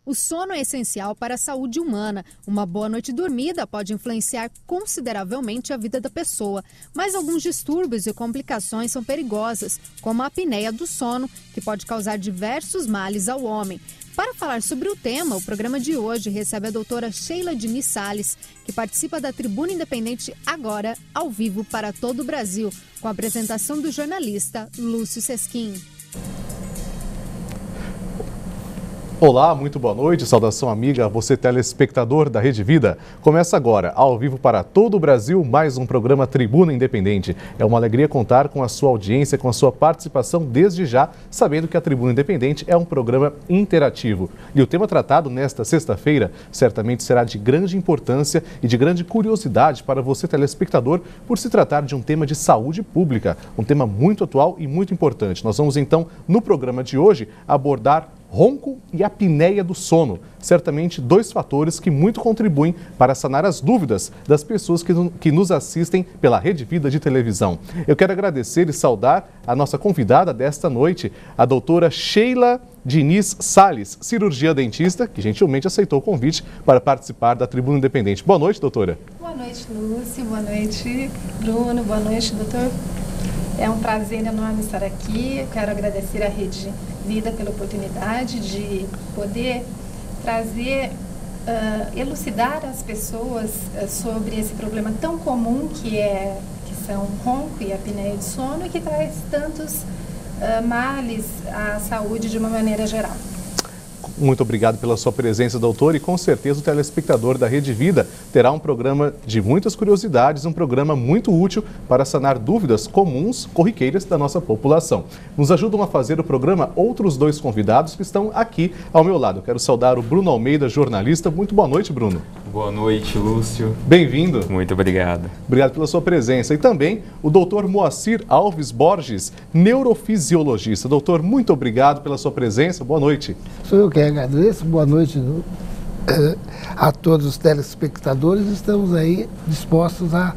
O sono é essencial para a saúde humana. Uma boa noite dormida pode influenciar consideravelmente a vida da pessoa, mas alguns distúrbios e complicações são perigosas, como a apneia do sono, que pode causar diversos males ao homem. Para falar sobre o tema, o programa de hoje recebe a doutora Sheila Diniz Salles, que participa da Tribuna Independente agora, ao vivo para todo o Brasil, com a apresentação do jornalista Lúcio Sesquim. Olá, muito boa noite, saudação amiga a você telespectador da Rede Vida. Começa agora, ao vivo para todo o Brasil, mais um programa Tribuna Independente. É uma alegria contar com a sua audiência, com a sua participação desde já, sabendo que a Tribuna Independente é um programa interativo. E o tema tratado nesta sexta-feira certamente será de grande importância e de grande curiosidade para você telespectador, por se tratar de um tema de saúde pública, um tema muito atual e muito importante. Nós vamos então, no programa de hoje, abordar ronco e apneia do sono, certamente dois fatores que muito contribuem para sanar as dúvidas das pessoas que nos assistem pela Rede Vida de televisão. Eu quero agradecer e saudar a nossa convidada desta noite, a doutora Sheila Diniz Salles, cirurgia dentista, que gentilmente aceitou o convite para participar da Tribuna Independente. Boa noite, doutora. Boa noite, Lúcio. Boa noite, Bruno. Boa noite, doutor. É um prazer enorme estar aqui. Eu quero agradecer à Rede Vida pela oportunidade de poder trazer, elucidar as pessoas sobre esse problema tão comum que são ronco e apneia de sono e que traz tantos males à saúde de uma maneira geral. Muito obrigado pela sua presença, doutor, e com certeza o telespectador da Rede Vida terá um programa de muitas curiosidades, um programa muito útil para sanar dúvidas comuns, corriqueiras da nossa população. Nos ajudam a fazer o programa outros dois convidados que estão aqui ao meu lado. Eu quero saudar o Bruno Almeida, jornalista. Muito boa noite, Bruno. Boa noite, Lúcio. Bem-vindo. Muito obrigado. Obrigado pela sua presença. E também o doutor Moacir Alves Borges, neurofisiologista. Doutor, muito obrigado pela sua presença. Boa noite. Sou eu que agradeço. Boa noite a todos os telespectadores. Estamos aí dispostos a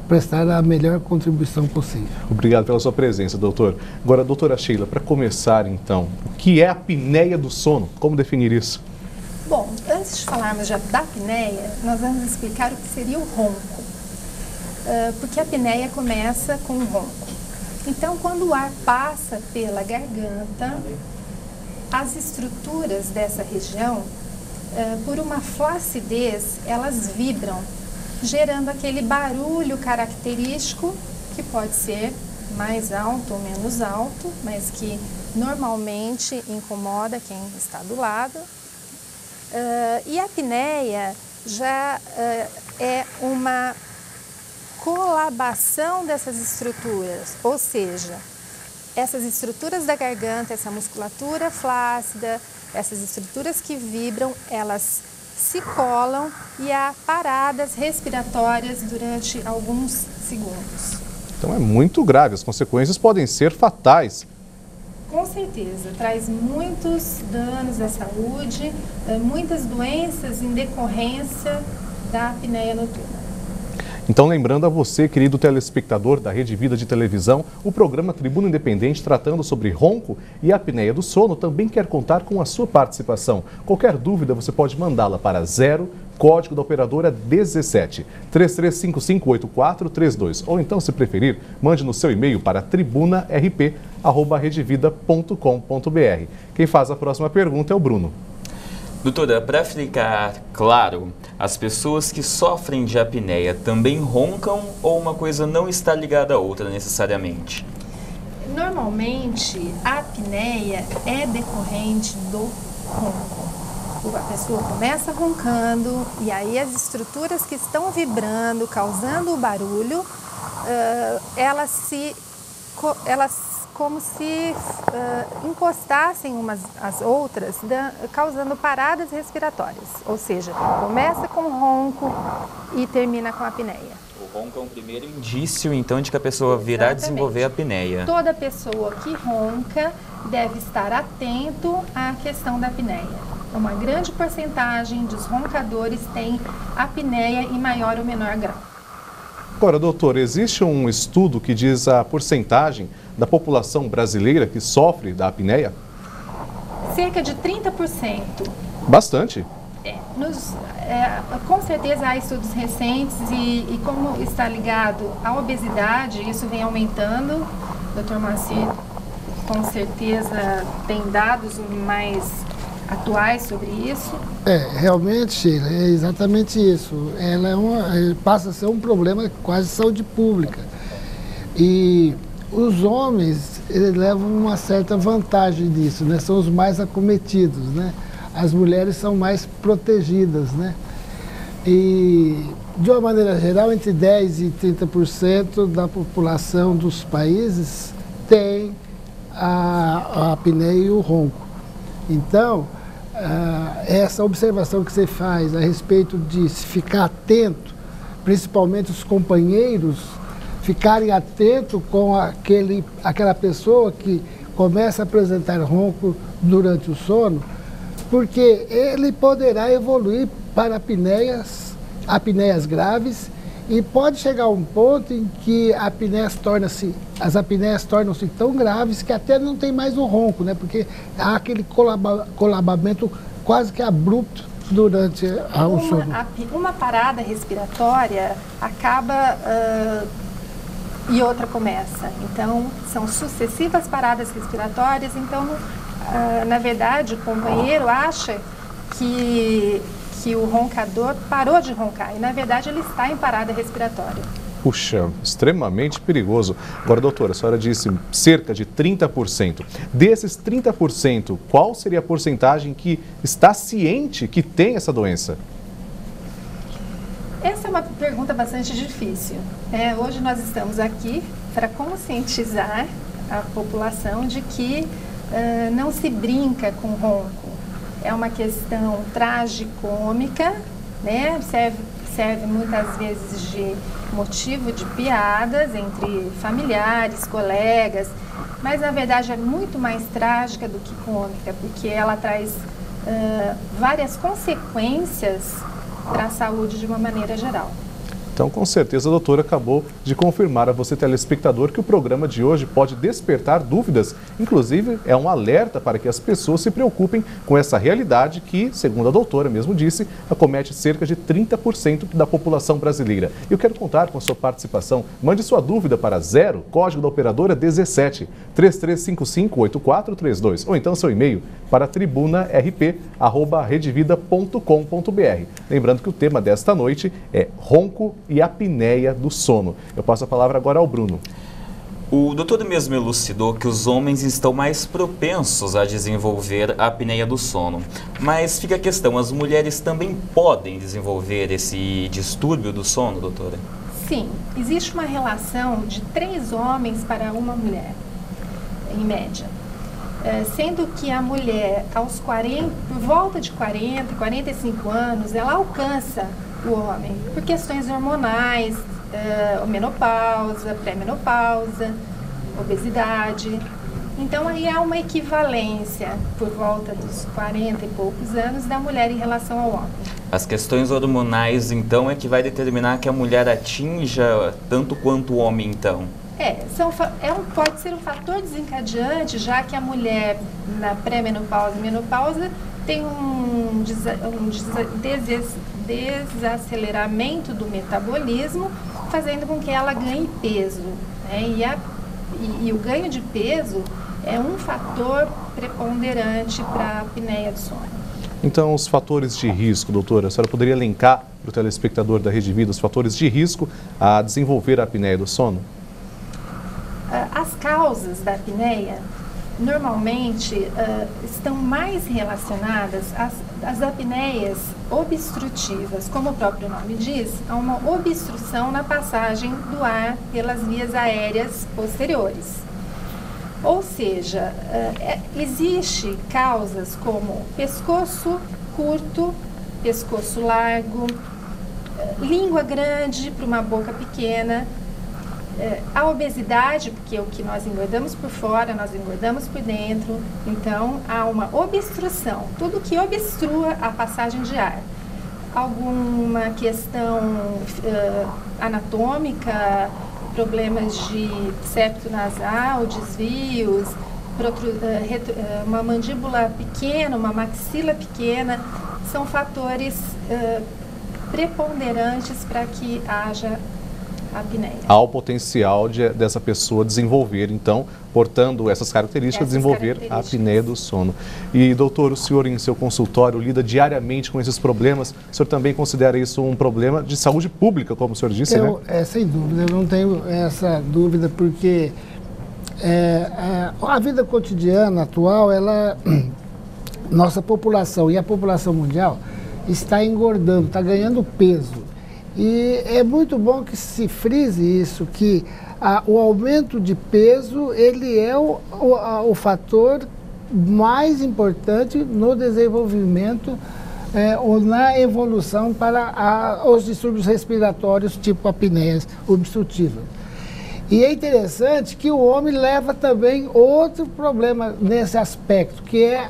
prestar a melhor contribuição possível. Obrigado pela sua presença, doutor. Agora, doutora Sheila, para começar então, o que é a apneia do sono? Como definir isso? Bom, antes de falarmos já da apneia, nós vamos explicar o que seria o ronco. Porque a apneia começa com o ronco. Então, quando o ar passa pela garganta, as estruturas dessa região, por uma flacidez, elas vibram, gerando aquele barulho característico, que pode ser mais alto ou menos alto, mas que normalmente incomoda quem está do lado. E a apneia já é uma colabação dessas estruturas, ou seja, essas estruturas da garganta, essa musculatura flácida, essas estruturas que vibram, elas se colam e há paradas respiratórias durante alguns segundos. Então é muito grave, as consequências podem ser fatais. Com certeza, traz muitos danos à saúde, muitas doenças em decorrência da apneia noturna. Então, lembrando a você, querido telespectador da Rede Vida de televisão, o programa Tribuna Independente, tratando sobre ronco e apneia do sono, também quer contar com a sua participação. Qualquer dúvida, você pode mandá-la para 0, código da operadora 17 33558432. Ou então, se preferir, mande no seu e-mail para tribunarp@redevida.com.br. Quem faz a próxima pergunta é o Bruno. Doutora, para ficar claro, as pessoas que sofrem de apneia também roncam ou uma coisa não está ligada à outra necessariamente? Normalmente, a apneia é decorrente do ronco. A pessoa começa roncando e aí as estruturas que estão vibrando, causando o barulho, elas como se encostassem umas às outras, causando paradas respiratórias. Ou seja, começa com ronco e termina com a apneia. O ronco é um primeiro indício, então, de que a pessoa virá desenvolver a apneia. Toda pessoa que ronca deve estar atento à questão da apneia. Uma grande porcentagem dos roncadores tem apneia em maior ou menor grau. Agora, doutor, existe um estudo que diz a porcentagem da população brasileira que sofre da apneia? Cerca de 30% Bastante. Com certeza há estudos recentes e como está ligado à obesidade, isso vem aumentando. Dr. Moacir, com certeza, tem dados mais atuais sobre isso. Realmente, Sheila, é exatamente isso. Ela passa a ser um problema quase de saúde pública. E os homens eles levam uma certa vantagem nisso, né? São os mais acometidos, né? As mulheres são mais protegidas, né? E, de uma maneira geral, entre 10% e 30% da população dos países tem a apneia e o ronco. Então, essa observação que você faz a respeito de se ficar atento, principalmente os companheiros, ficarem atentos com aquela pessoa que começa a apresentar ronco durante o sono, porque ele poderá evoluir para apneias graves e pode chegar a um ponto em que as apneias tornam-se tão graves que até não tem mais o ronco, né? Porque há aquele colabamento quase que abrupto durante o sono. Uma parada respiratória acaba e outra começa. Então, são sucessivas paradas respiratórias. Então, na verdade, o companheiro acha que o roncador parou de roncar e, na verdade, ele está em parada respiratória. Puxa, extremamente perigoso. Agora, doutora, a senhora disse cerca de 30%. Desses 30%, qual seria a porcentagem que está ciente que tem essa doença? Essa é uma pergunta bastante difícil. Hoje nós estamos aqui para conscientizar a população de que não se brinca com ronco. É uma questão tragicômica, né? Serve muitas vezes de motivo de piadas entre familiares, colegas, mas na verdade é muito mais trágica do que cômica, porque ela traz várias consequências para a saúde de uma maneira geral. Então, com certeza, a doutora acabou de confirmar a você, telespectador, que o programa de hoje pode despertar dúvidas. Inclusive, é um alerta para que as pessoas se preocupem com essa realidade que, segundo a doutora mesmo disse, acomete cerca de 30% da população brasileira. Eu quero contar com a sua participação. Mande sua dúvida para 0, código da operadora 17 3355-8432, ou então seu e-mail para tribunarp@redevida.com.br. Lembrando que o tema desta noite é ronco e apneia do sono. Eu passo a palavra agora ao Bruno. O doutor mesmo elucidou que os homens estão mais propensos a desenvolver a apneia do sono. Mas fica a questão, as mulheres também podem desenvolver esse distúrbio do sono, doutora? Sim, existe uma relação de 3 homens para uma mulher, em média. Sendo que a mulher, por volta de 40, 45 anos, ela alcança o homem por questões hormonais, menopausa, pré-menopausa, obesidade. Então aí há uma equivalência por volta dos 40 e poucos anos da mulher em relação ao homem. As questões hormonais, então, é que vai determinar que a mulher atinja tanto quanto o homem, então? Pode ser um fator desencadeante, já que a mulher na pré-menopausa e menopausa tem um desaceleramento do metabolismo, fazendo com que ela ganhe peso, né? E o ganho de peso é um fator preponderante para a apneia do sono. Então, os fatores de risco, doutora, a senhora poderia elencar para o telespectador da Rede Vida os fatores de risco a desenvolver a apneia do sono? As causas da apneia normalmente estão mais relacionadas às apneias obstrutivas, como o próprio nome diz, a uma obstrução na passagem do ar pelas vias aéreas posteriores. Ou seja, existe causas como pescoço curto, pescoço largo, língua grande para uma boca pequena, a obesidade, porque o que nós engordamos por fora, nós engordamos por dentro, então há uma obstrução, tudo que obstrua a passagem de ar. Alguma questão anatômica, problemas de septo nasal, desvios, uma mandíbula pequena, uma maxila pequena, são fatores preponderantes para que haja apneia. Há o potencial dessa pessoa desenvolver, então, portando essas características, desenvolver a apneia do sono. E, doutor, o senhor em seu consultório lida diariamente com esses problemas. O senhor também considera isso um problema de saúde pública, como o senhor disse, né? Sem dúvida, eu não tenho essa dúvida, porque a vida cotidiana atual, nossa população e a população mundial está engordando, está ganhando peso. E é muito bom que se frise isso, que o aumento de peso, ele é o fator mais importante no desenvolvimento ou na evolução para os distúrbios respiratórios tipo apneias obstrutivas. E é interessante que o homem leva também outro problema nesse aspecto, que é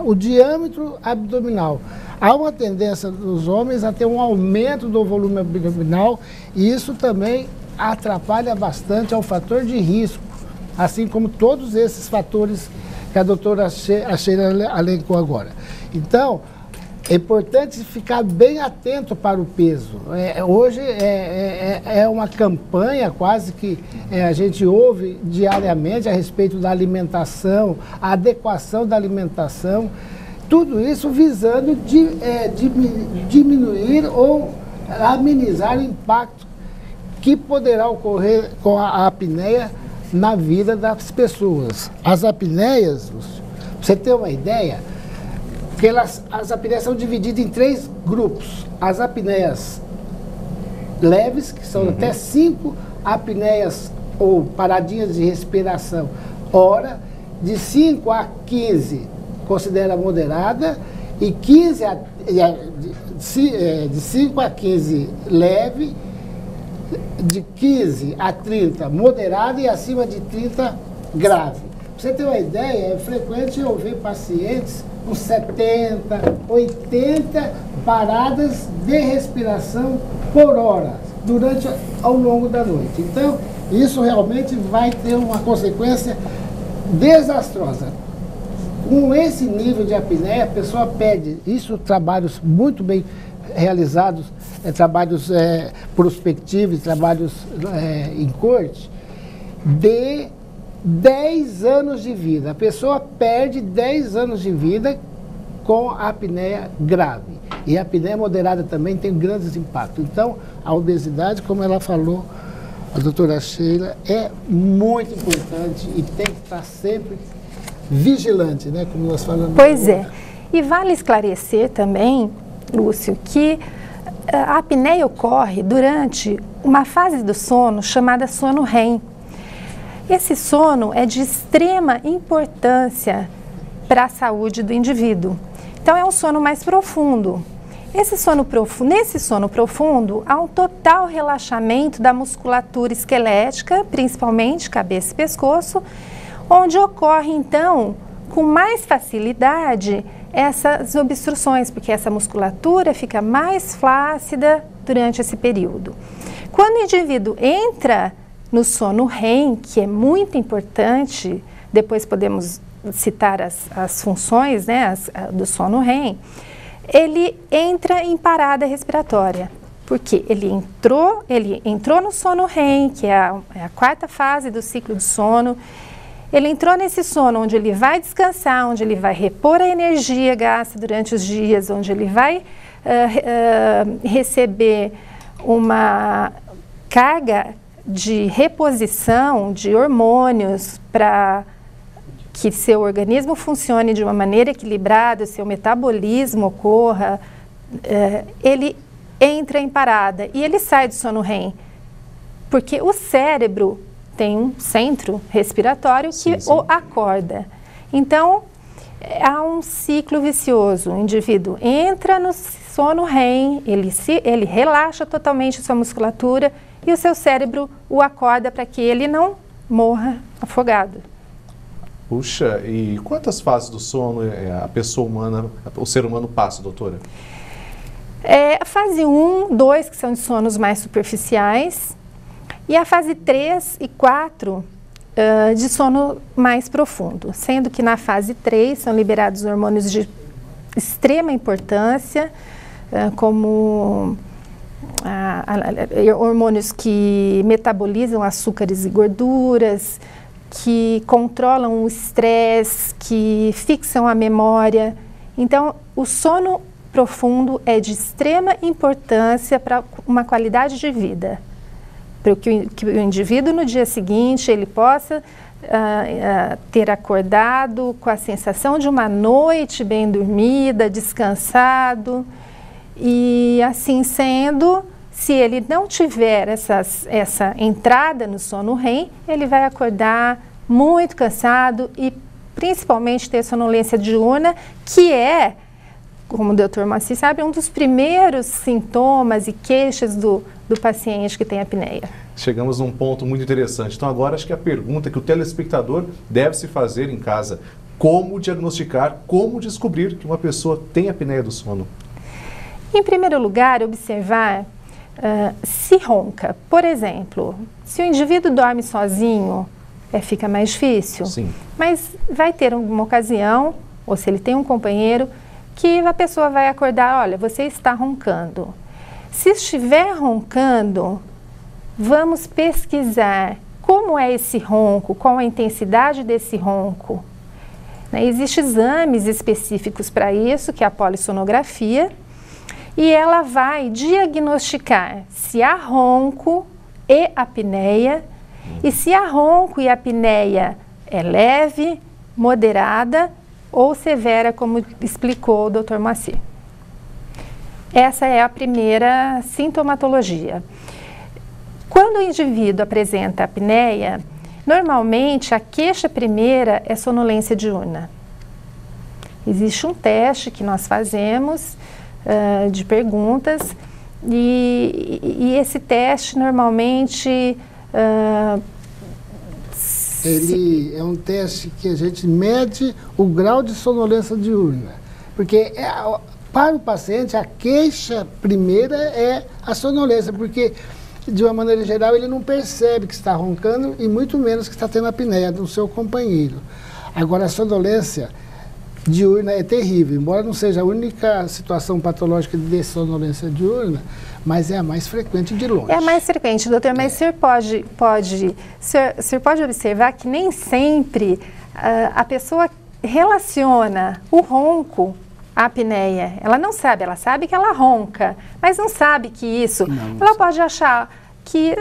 o diâmetro abdominal. Há uma tendência dos homens a ter um aumento do volume abdominal e isso também atrapalha bastante ao fator de risco, assim como todos esses fatores que a doutora Sheila elencou agora. Então, é importante ficar bem atento para o peso. Hoje é uma campanha quase que a gente ouve diariamente a respeito da alimentação, a adequação da alimentação, tudo isso visando diminuir ou amenizar o impacto que poderá ocorrer com a apneia na vida das pessoas. As apneias, pra você ter uma ideia, que as apneias são divididas em 3 grupos. As apneias leves, que são até 5 apneias ou paradinhas de respiração hora, de 5 a 15 considera moderada, e de 5 a 15 leve, de 15 a 30 moderada e acima de 30 grave. Pra você ter uma ideia, é frequente eu ver pacientes com 70, 80 paradas de respiração por hora, ao longo da noite. Então, isso realmente vai ter uma consequência desastrosa. Com esse nível de apneia, a pessoa perde, isso trabalhos muito bem realizados, trabalhos prospectivos, trabalhos em corte, de 10 anos de vida. A pessoa perde 10 anos de vida com a apneia grave. E a apneia moderada também tem grandes impactos. Então, a obesidade, como ela falou, a doutora Sheila, é muito importante e tem que estar sempre vigilante, né, como nós falamos. Pois é. E vale esclarecer também, Lúcio, que a apneia ocorre durante uma fase do sono chamada sono REM. Esse sono é de extrema importância para a saúde do indivíduo. Então, é um sono mais profundo. Nesse sono profundo, há um total relaxamento da musculatura esquelética, principalmente cabeça e pescoço, onde ocorre, então, com mais facilidade, essas obstruções, porque essa musculatura fica mais flácida durante esse período. Quando o indivíduo entra no sono REM, que é muito importante, depois podemos citar as funções, né, do sono REM, ele entra em parada respiratória, porque ele entrou no sono REM, que é a 4ª fase do ciclo de sono. Ele entrou nesse sono onde ele vai descansar, onde ele vai repor a energia gasta durante os dias, onde ele vai receber uma carga de reposição de hormônios para que seu organismo funcione de uma maneira equilibrada, seu metabolismo ocorra. Ele entra em parada e ele sai do sono REM, porque o cérebro tem um centro respiratório que o acorda. Então, há um ciclo vicioso. O indivíduo entra no sono REM, ele relaxa totalmente a sua musculatura e o seu cérebro o acorda para que ele não morra afogado. Puxa, e quantas fases do sono a pessoa humana, o ser humano passa, doutora? A fase 1, 2, que são de sonos mais superficiais, e a fase 3 e 4 de sono mais profundo, sendo que na fase 3 são liberados hormônios de extrema importância, como hormônios que metabolizam açúcares e gorduras, que controlam o estresse, que fixam a memória. Então, o sono profundo é de extrema importância para uma qualidade de vida, para que o indivíduo no dia seguinte ele possa ter acordado com a sensação de uma noite bem dormida, descansado, e assim sendo, se ele não tiver essa entrada no sono REM, ele vai acordar muito cansado e principalmente ter sonolência diurna, que é, como o Dr. Moacir sabe, um dos primeiros sintomas e queixas do paciente que tem apneia. Chegamos num ponto muito interessante. Então agora acho que a pergunta que o telespectador deve se fazer em casa: como diagnosticar, como descobrir que uma pessoa tem apneia do sono? Em primeiro lugar, observar se ronca. Por exemplo, se o indivíduo dorme sozinho, fica mais difícil. Sim. Mas vai ter alguma ocasião, ou se ele tem um companheiro, que a pessoa vai acordar: olha, você está roncando. Se estiver roncando, vamos pesquisar como é esse ronco, qual a intensidade desse ronco. Existem exames específicos para isso, que é a polissonografia, e ela vai diagnosticar se há ronco e apneia, e se há ronco e apneia é leve, moderada ou severa, como explicou o Dr. Moacir. Essa é a primeira sintomatologia. Quando o indivíduo apresenta apneia, normalmente a queixa primeira é sonolência diurna. Existe um teste que nós fazemos de perguntas e esse teste normalmente... ele é um teste que a gente mede o grau de sonolência diurna, porque para o paciente a queixa primeira é a sonolência, porque de uma maneira geral ele não percebe que está roncando e muito menos que está tendo apneia do seu companheiro. Agora a sonolência diurna é terrível, embora não seja a única situação patológica de sonolência diurna, mas é a mais frequente de longe. É a mais frequente, doutor, mas o senhor pode observar que nem sempre a pessoa relaciona o ronco à apneia. Ela não sabe, ela sabe que ela ronca, mas não sabe que isso... ela pode achar que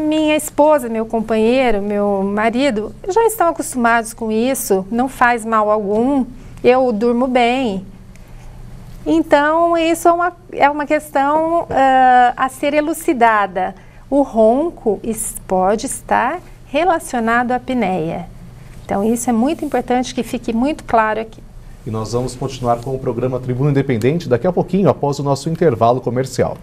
minha esposa, meu companheiro, meu marido já estão acostumados com isso, não faz mal algum, eu durmo bem. Então, isso é uma questão a ser elucidada. O ronco pode estar relacionado à apneia. Então, isso é muito importante que fique muito claro aqui. E nós vamos continuar com o programa Tribuna Independente daqui a pouquinho, após o nosso intervalo comercial.